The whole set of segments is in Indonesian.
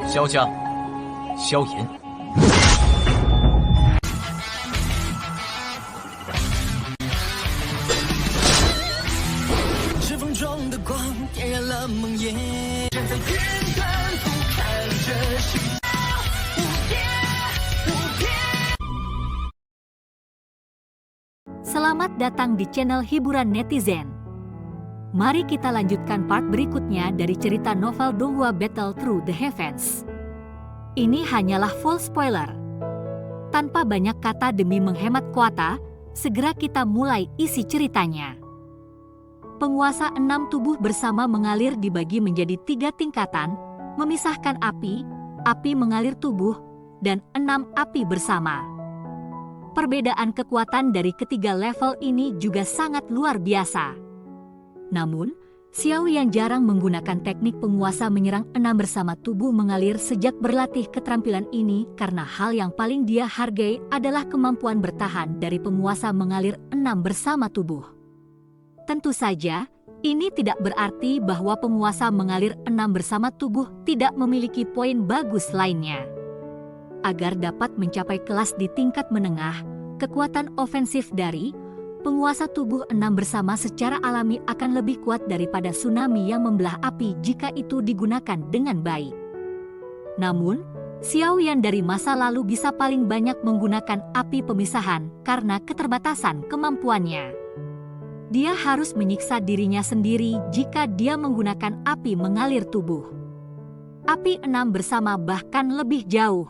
萧家，萧炎。指缝中的光点燃了梦魇，站在天端俯瞰着世界无边无边。 Selamat datang di channel hiburan netizen. Mari kita lanjutkan part berikutnya dari cerita novel Donghua Battle Through the Heavens. Ini hanyalah full spoiler. Tanpa banyak kata demi menghemat kuota, segera kita mulai isi ceritanya. Penguasa 6 tubuh bersama mengalir dibagi menjadi 3 tingkatan, memisahkan api mengalir tubuh, dan 6 api bersama. Perbedaan kekuatan dari ketiga level ini juga sangat luar biasa. Namun, Xiao yang jarang menggunakan teknik penguasa menyerang 6 bersama tubuh mengalir sejak berlatih keterampilan ini karena hal yang paling dia hargai adalah kemampuan bertahan dari penguasa mengalir 6 bersama tubuh. Tentu saja, ini tidak berarti bahwa penguasa mengalir 6 bersama tubuh tidak memiliki poin bagus lainnya. Agar dapat mencapai kelas di tingkat menengah, kekuatan ofensif dari penguasa tubuh 6 bersama secara alami akan lebih kuat daripada tsunami yang membelah api jika itu digunakan dengan baik. Namun, Xiao Yan dari masa lalu bisa paling banyak menggunakan api pemisahan karena keterbatasan kemampuannya. Dia harus menyiksa dirinya sendiri jika dia menggunakan api mengalir tubuh. Api 6 bersama bahkan lebih jauh.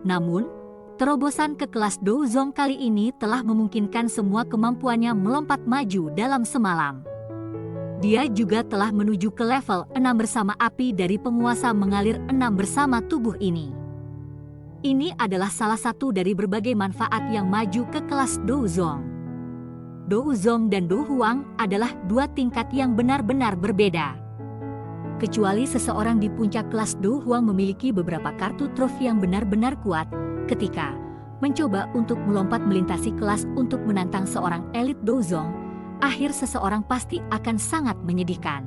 Namun, terobosan ke kelas Douzong kali ini telah memungkinkan semua kemampuannya melompat maju dalam semalam. Dia juga telah menuju ke level 6 bersama api dari penguasa mengalir 6 bersama tubuh ini. Ini adalah salah satu dari berbagai manfaat yang maju ke kelas Douzong. Douzong dan Douhuang adalah 2 tingkat yang benar-benar berbeda. Kecuali seseorang di puncak kelas Douhuang memiliki beberapa kartu trofi yang benar-benar kuat, ketika mencoba untuk melompat melintasi kelas untuk menantang seorang elit Douzong, akhir seseorang pasti akan sangat menyedihkan.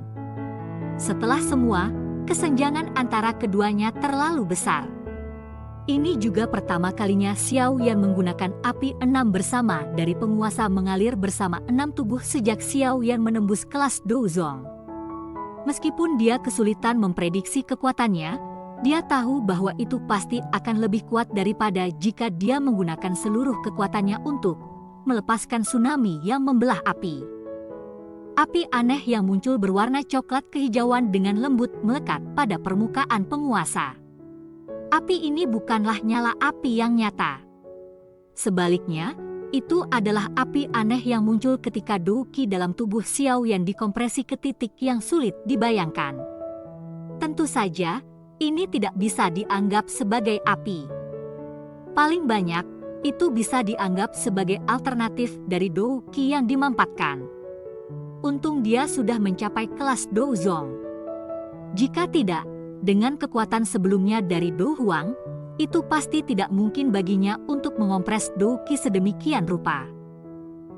Setelah semua, kesenjangan antara keduanya terlalu besar. Ini juga pertama kalinya Xiao Yan menggunakan api 6 bersama dari penguasa mengalir bersama 6 tubuh sejak Xiao Yan menembus kelas Douzong. Meskipun dia kesulitan memprediksi kekuatannya, dia tahu bahwa itu pasti akan lebih kuat daripada jika dia menggunakan seluruh kekuatannya untuk melepaskan tsunami yang membelah api. Api aneh yang muncul berwarna coklat kehijauan dengan lembut melekat pada permukaan penguasa. Api ini bukanlah nyala api yang nyata. Sebaliknya, itu adalah api aneh yang muncul ketika Douki dalam tubuh Xiao yang dikompresi ke titik yang sulit dibayangkan. Tentu saja, ini tidak bisa dianggap sebagai api. Paling banyak, itu bisa dianggap sebagai alternatif dari Douki yang dimampatkan. Untung dia sudah mencapai kelas Douzong. Jika tidak, dengan kekuatan sebelumnya dari Douhuang, itu pasti tidak mungkin baginya untuk mengompres Douki sedemikian rupa.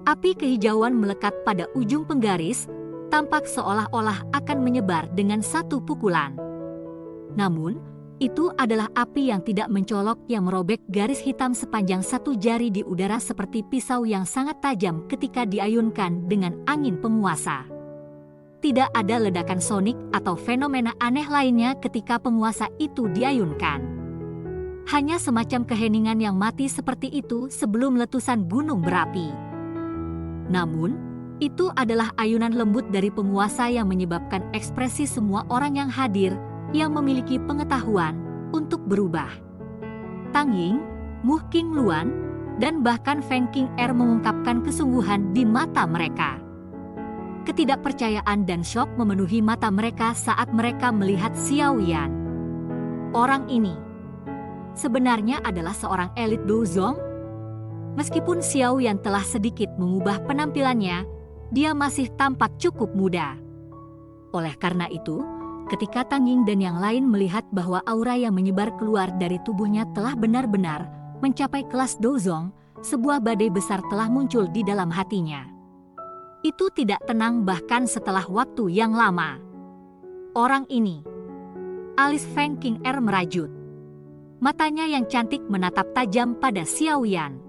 Api kehijauan melekat pada ujung penggaris, tampak seolah-olah akan menyebar dengan satu pukulan. Namun, itu adalah api yang tidak mencolok yang merobek garis hitam sepanjang 1 jari di udara seperti pisau yang sangat tajam ketika diayunkan dengan angin penguasa. Tidak ada ledakan sonik atau fenomena aneh lainnya ketika penguasa itu diayunkan. Hanya semacam keheningan yang mati seperti itu sebelum letusan gunung berapi. Namun, itu adalah ayunan lembut dari penguasa yang menyebabkan ekspresi semua orang yang hadir yang memiliki pengetahuan untuk berubah. Tang Ying, Mu Qingluan, dan bahkan Feng Qing'er mengungkapkan kesungguhan di mata mereka. Ketidakpercayaan dan syok memenuhi mata mereka saat mereka melihat Xiao Yan. Orang ini sebenarnya adalah seorang elit Douzong. Meskipun Xiao Yan telah sedikit mengubah penampilannya, dia masih tampak cukup muda. Oleh karena itu, ketika Tang Ying dan yang lain melihat bahwa aura yang menyebar keluar dari tubuhnya telah benar-benar mencapai kelas Douzong, sebuah badai besar telah muncul di dalam hatinya. Itu tidak tenang bahkan setelah waktu yang lama. Orang ini Alis Feng King Er merajut. Matanya yang cantik menatap tajam pada Xiao Yan.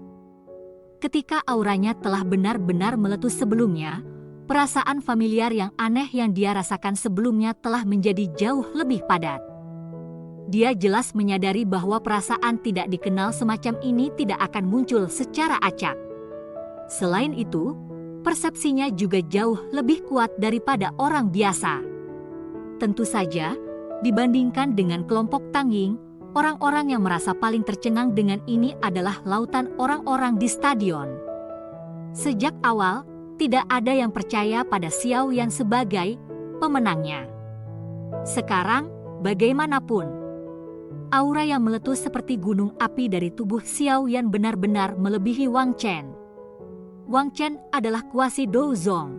Ketika auranya telah benar-benar meletus sebelumnya, perasaan familiar yang aneh yang dia rasakan sebelumnya telah menjadi jauh lebih padat. Dia jelas menyadari bahwa perasaan tidak dikenal semacam ini tidak akan muncul secara acak. Selain itu, persepsinya juga jauh lebih kuat daripada orang biasa. Tentu saja, dibandingkan dengan kelompok Tangying, orang-orang yang merasa paling tercengang dengan ini adalah lautan orang-orang di stadion. Sejak awal, tidak ada yang percaya pada Xiao Yan sebagai pemenangnya. Sekarang, bagaimanapun, aura yang meletus seperti gunung api dari tubuh Xiao Yan benar-benar melebihi Wang Chen. Wang Chen adalah kuasi Douzong.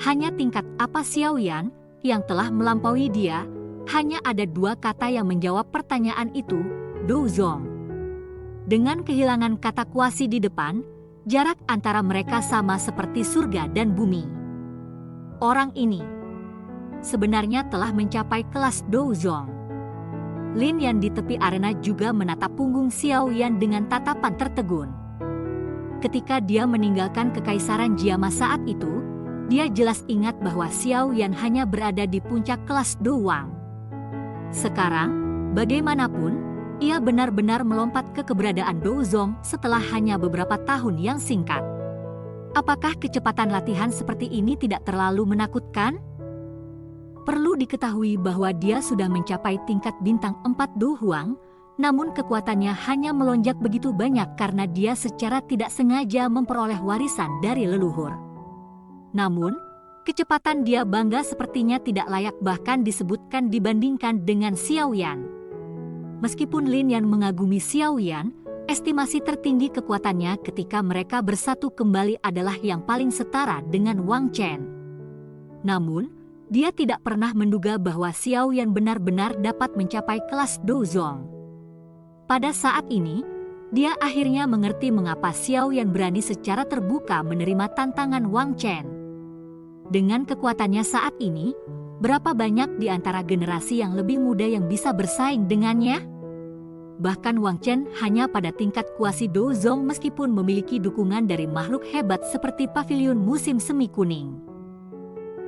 Hanya tingkat apa Xiao Yan yang telah melampaui dia, hanya ada dua kata yang menjawab pertanyaan itu, Douzong. Dengan kehilangan kata kuasi di depan, jarak antara mereka sama seperti surga dan bumi. Orang ini sebenarnya telah mencapai kelas Douzong. Lin Yan di tepi arena juga menatap punggung Xiao Yan dengan tatapan tertegun. Ketika dia meninggalkan kekaisaran Jiama saat itu, dia jelas ingat bahwa Xiao Yan hanya berada di puncak kelas doang. Sekarang, bagaimanapun, ia benar-benar melompat ke keberadaan Douzong setelah hanya beberapa tahun yang singkat. Apakah kecepatan latihan seperti ini tidak terlalu menakutkan? Perlu diketahui bahwa dia sudah mencapai tingkat bintang 4 Do Huang, namun kekuatannya hanya melonjak begitu banyak karena dia secara tidak sengaja memperoleh warisan dari leluhur. Namun, kecepatan dia bangga sepertinya tidak layak bahkan disebutkan dibandingkan dengan Xiao Yan. Meskipun Lin Yan mengagumi Xiao Yan, estimasi tertinggi kekuatannya ketika mereka bersatu kembali adalah yang paling setara dengan Wang Chen. Namun, dia tidak pernah menduga bahwa Xiao Yan benar-benar dapat mencapai kelas Douzong. Pada saat ini, dia akhirnya mengerti mengapa Xiao Yan berani secara terbuka menerima tantangan Wang Chen. Dengan kekuatannya saat ini, berapa banyak di antara generasi yang lebih muda yang bisa bersaing dengannya? Bahkan Wang Chen hanya pada tingkat kuasi Douzong meskipun memiliki dukungan dari makhluk hebat seperti pavilion musim semi kuning.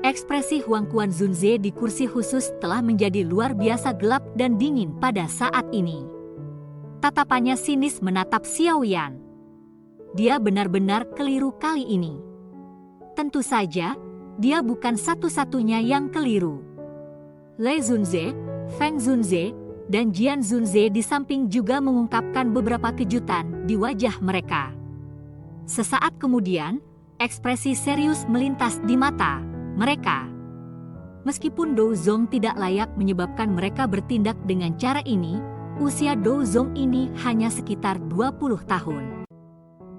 Ekspresi Huang Quanzunze di kursi khusus telah menjadi luar biasa gelap dan dingin pada saat ini. Tatapannya sinis menatap Xiao Yan. Dia benar-benar keliru kali ini. Tentu saja, dia bukan satu-satunya yang keliru. Lei Zunze, Feng Zunze, dan Jian Zunze di samping juga mengungkapkan beberapa kejutan di wajah mereka. Sesaat kemudian, ekspresi serius melintas di mata mereka. Meskipun Douzong tidak layak menyebabkan mereka bertindak dengan cara ini, usia Douzong ini hanya sekitar 20 tahun.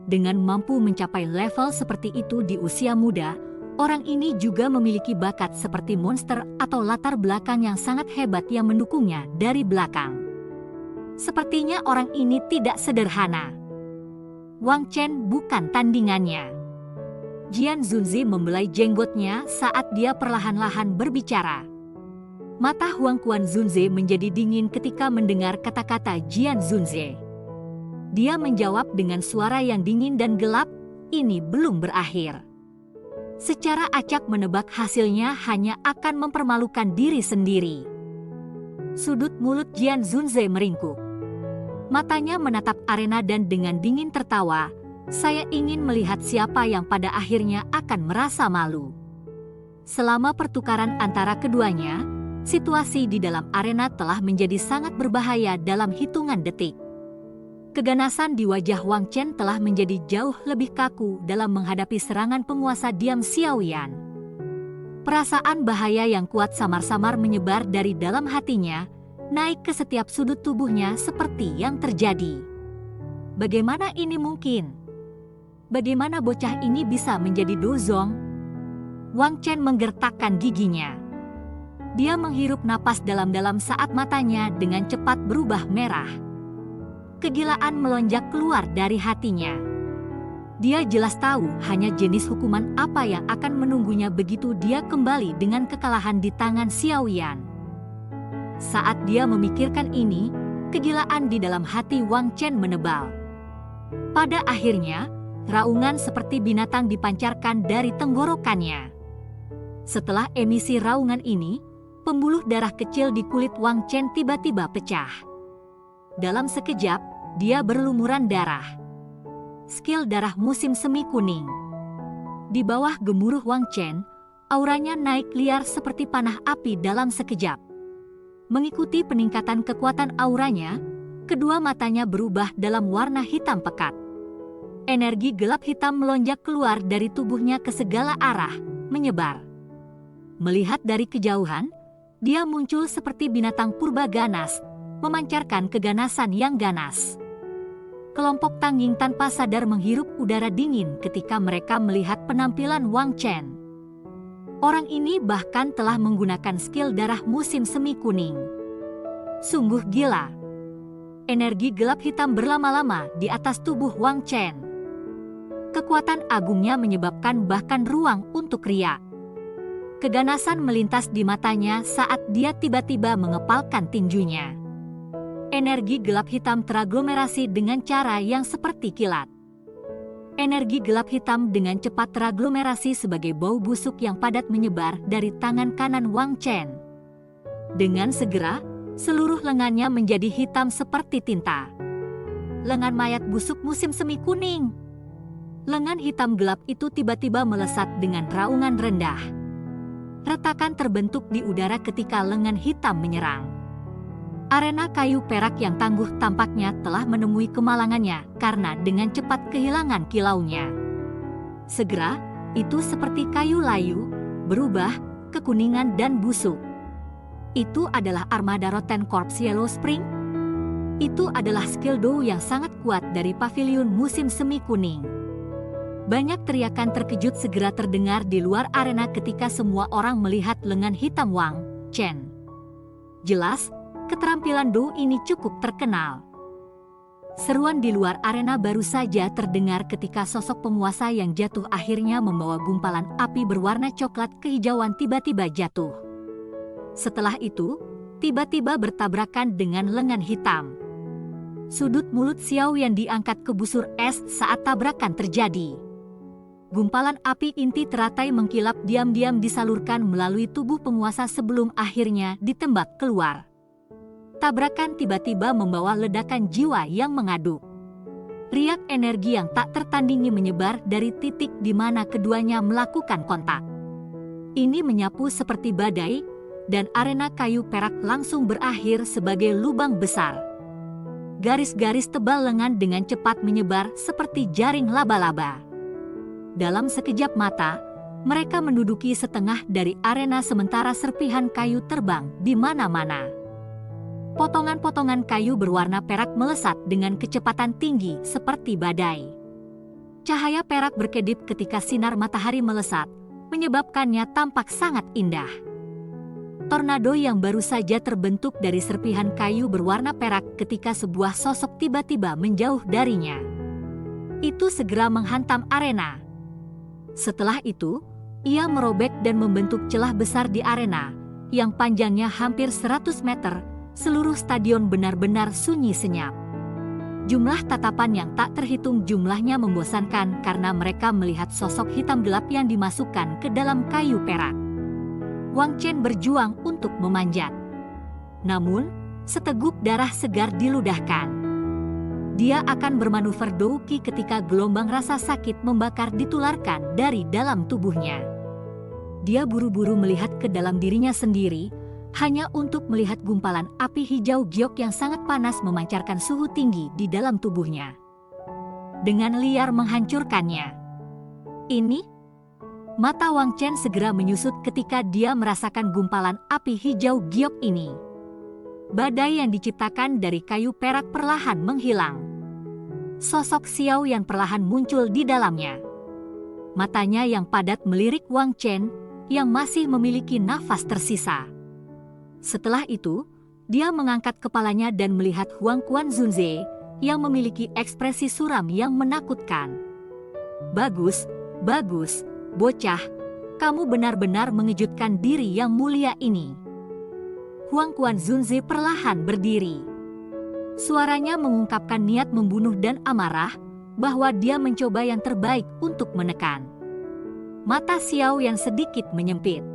Dengan mampu mencapai level seperti itu di usia muda, orang ini juga memiliki bakat seperti monster atau latar belakang yang sangat hebat yang mendukungnya dari belakang. Sepertinya orang ini tidak sederhana. Wang Chen bukan tandingannya. Jian Zunze membelai jenggotnya saat dia perlahan-lahan berbicara. Mata Huang Quanzunze menjadi dingin ketika mendengar kata-kata Jian Zunze. Dia menjawab dengan suara yang dingin dan gelap, ini belum berakhir. Secara acak menebak hasilnya hanya akan mempermalukan diri sendiri. Sudut mulut Jian Zunze meringkuk. Matanya menatap arena dan dengan dingin tertawa, saya ingin melihat siapa yang pada akhirnya akan merasa malu. Selama pertukaran antara keduanya, situasi di dalam arena telah menjadi sangat berbahaya dalam hitungan detik. Keganasan di wajah Wang Chen telah menjadi jauh lebih kaku dalam menghadapi serangan penguasa diam Xiao Yan. Perasaan bahaya yang kuat samar-samar menyebar dari dalam hatinya, naik ke setiap sudut tubuhnya seperti yang terjadi. Bagaimana ini mungkin? Bagaimana bocah ini bisa menjadi Douzong? Wang Chen menggertakkan giginya. Dia menghirup napas dalam-dalam saat matanya dengan cepat berubah merah. Kegilaan melonjak keluar dari hatinya. Dia jelas tahu hanya jenis hukuman apa yang akan menunggunya begitu dia kembali dengan kekalahan di tangan Xiao Yan. Saat dia memikirkan ini, kegilaan di dalam hati Wang Chen menebal. Pada akhirnya, raungan seperti binatang dipancarkan dari tenggorokannya. Setelah emisi raungan ini, pembuluh darah kecil di kulit Wang Chen tiba-tiba pecah. Dalam sekejap, dia berlumuran darah. Skill darah musim semi kuning. Di bawah gemuruh Wang Chen, auranya naik liar seperti panah api dalam sekejap. Mengikuti peningkatan kekuatan auranya, kedua matanya berubah dalam warna hitam pekat. Energi gelap hitam melonjak keluar dari tubuhnya ke segala arah, menyebar. Melihat dari kejauhan, dia muncul seperti binatang purba ganas, memancarkan keganasan yang ganas. Kelompok Tangying tanpa sadar menghirup udara dingin ketika mereka melihat penampilan Wang Chen. Orang ini bahkan telah menggunakan skill darah musim semi kuning. Sungguh gila. Energi gelap hitam berlama-lama di atas tubuh Wang Chen. Kekuatan agungnya menyebabkan bahkan ruang untuk riak. Keganasan melintas di matanya saat dia tiba-tiba mengepalkan tinjunya. Energi gelap hitam teraglomerasi dengan cara yang seperti kilat. Energi gelap hitam dengan cepat teraglomerasi sebagai bau busuk yang padat menyebar dari tangan kanan Wang Chen. Dengan segera, seluruh lengannya menjadi hitam seperti tinta. Lengan mayat busuk musim semi kuning. Lengan hitam gelap itu tiba-tiba melesat dengan raungan rendah. Retakan terbentuk di udara ketika lengan hitam menyerang. Arena kayu perak yang tangguh tampaknya telah menemui kemalangannya karena dengan cepat kehilangan kilaunya. Segera, itu seperti kayu layu, berubah, kekuningan dan busuk. Itu adalah armada Rotten Corps Yellow Spring? Itu adalah skill Do yang sangat kuat dari pavilion musim semi kuning. Banyak teriakan terkejut segera terdengar di luar arena ketika semua orang melihat lengan hitam Wang Chen. Jelas, keterampilan Do ini cukup terkenal. Seruan di luar arena baru saja terdengar ketika sosok penguasa yang jatuh akhirnya membawa gumpalan api berwarna coklat kehijauan tiba-tiba jatuh. Setelah itu, tiba-tiba bertabrakan dengan lengan hitam. Sudut mulut Xiao yang diangkat ke busur es saat tabrakan terjadi. Gumpalan api inti teratai mengkilap diam-diam disalurkan melalui tubuh penguasa sebelum akhirnya ditembak keluar. Tabrakan tiba-tiba membawa ledakan jiwa yang mengaduk. Riak energi yang tak tertandingi menyebar dari titik di mana keduanya melakukan kontak. Ini menyapu seperti badai, dan arena kayu perak langsung berakhir sebagai lubang besar. Garis-garis tebal lengan dengan cepat menyebar seperti jaring laba-laba. Dalam sekejap mata, mereka menduduki setengah dari arena sementara serpihan kayu terbang di mana-mana. Potongan-potongan kayu berwarna perak melesat dengan kecepatan tinggi seperti badai. Cahaya perak berkedip ketika sinar matahari melesat, menyebabkannya tampak sangat indah. Tornado yang baru saja terbentuk dari serpihan kayu berwarna perak ketika sebuah sosok tiba-tiba menjauh darinya. Itu segera menghantam arena. Setelah itu, ia merobek dan membentuk celah besar di arena, yang panjangnya hampir 100 meter, seluruh stadion benar-benar sunyi senyap. Jumlah tatapan yang tak terhitung jumlahnya membosankan karena mereka melihat sosok hitam gelap yang dimasukkan ke dalam kayu perak. Wang Chen berjuang untuk memanjat. Namun, seteguk darah segar diludahkan. Dia akan bermanuver Douki ketika gelombang rasa sakit membakar ditularkan dari dalam tubuhnya. Dia buru-buru melihat ke dalam dirinya sendiri, hanya untuk melihat gumpalan api hijau giok yang sangat panas memancarkan suhu tinggi di dalam tubuhnya. Dengan liar menghancurkannya. Ini, mata Wang Chen segera menyusut ketika dia merasakan gumpalan api hijau giok ini. Badai yang diciptakan dari kayu perak perlahan menghilang. Sosok Xiao yang perlahan muncul di dalamnya. Matanya yang padat melirik Wang Chen, yang masih memiliki nafas tersisa. Setelah itu, dia mengangkat kepalanya dan melihat Huang Quan Zunze, yang memiliki ekspresi suram yang menakutkan. Bagus, bagus, bocah, kamu benar-benar mengejutkan diri yang mulia ini. Huang Quan Zunze perlahan berdiri. Suaranya mengungkapkan niat membunuh dan amarah, bahwa dia mencoba yang terbaik untuk menekan. Mata Xiao Yan sedikit menyempit.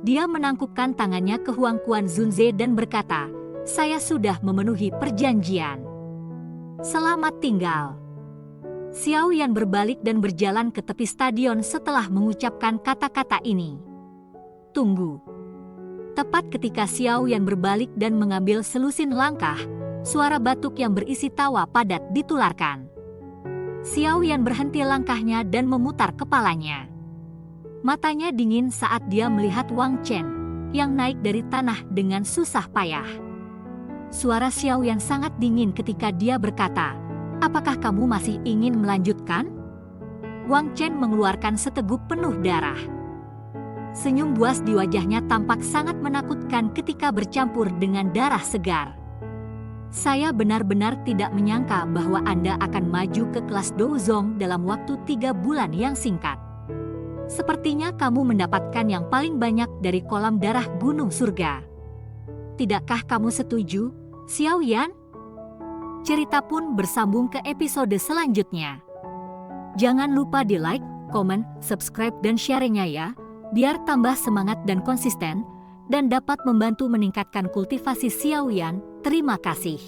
Dia menangkupkan tangannya ke Huang Quan Zunze dan berkata, "Saya sudah memenuhi perjanjian. Selamat tinggal." Xiao Yan berbalik dan berjalan ke tepi stadion setelah mengucapkan kata-kata ini. "Tunggu." Tepat ketika Xiao Yan berbalik dan mengambil selusin langkah, suara batuk yang berisi tawa padat ditularkan. Xiao Yan berhenti langkahnya dan memutar kepalanya. Matanya dingin saat dia melihat Wang Chen yang naik dari tanah dengan susah payah. Suara Xiao Yan sangat dingin ketika dia berkata, "Apakah kamu masih ingin melanjutkan?" Wang Chen mengeluarkan seteguk penuh darah. Senyum buas di wajahnya tampak sangat menakutkan ketika bercampur dengan darah segar. "Saya benar-benar tidak menyangka bahwa Anda akan maju ke kelas Douzong dalam waktu 3 bulan yang singkat. Sepertinya kamu mendapatkan yang paling banyak dari kolam darah Gunung Surga. Tidakkah kamu setuju, Xiao Yan?" Cerita pun bersambung ke episode selanjutnya. Jangan lupa di like, komen, subscribe dan share-nya ya, biar tambah semangat dan konsisten, dan dapat membantu meningkatkan kultivasi Xiao Yan. Terima kasih.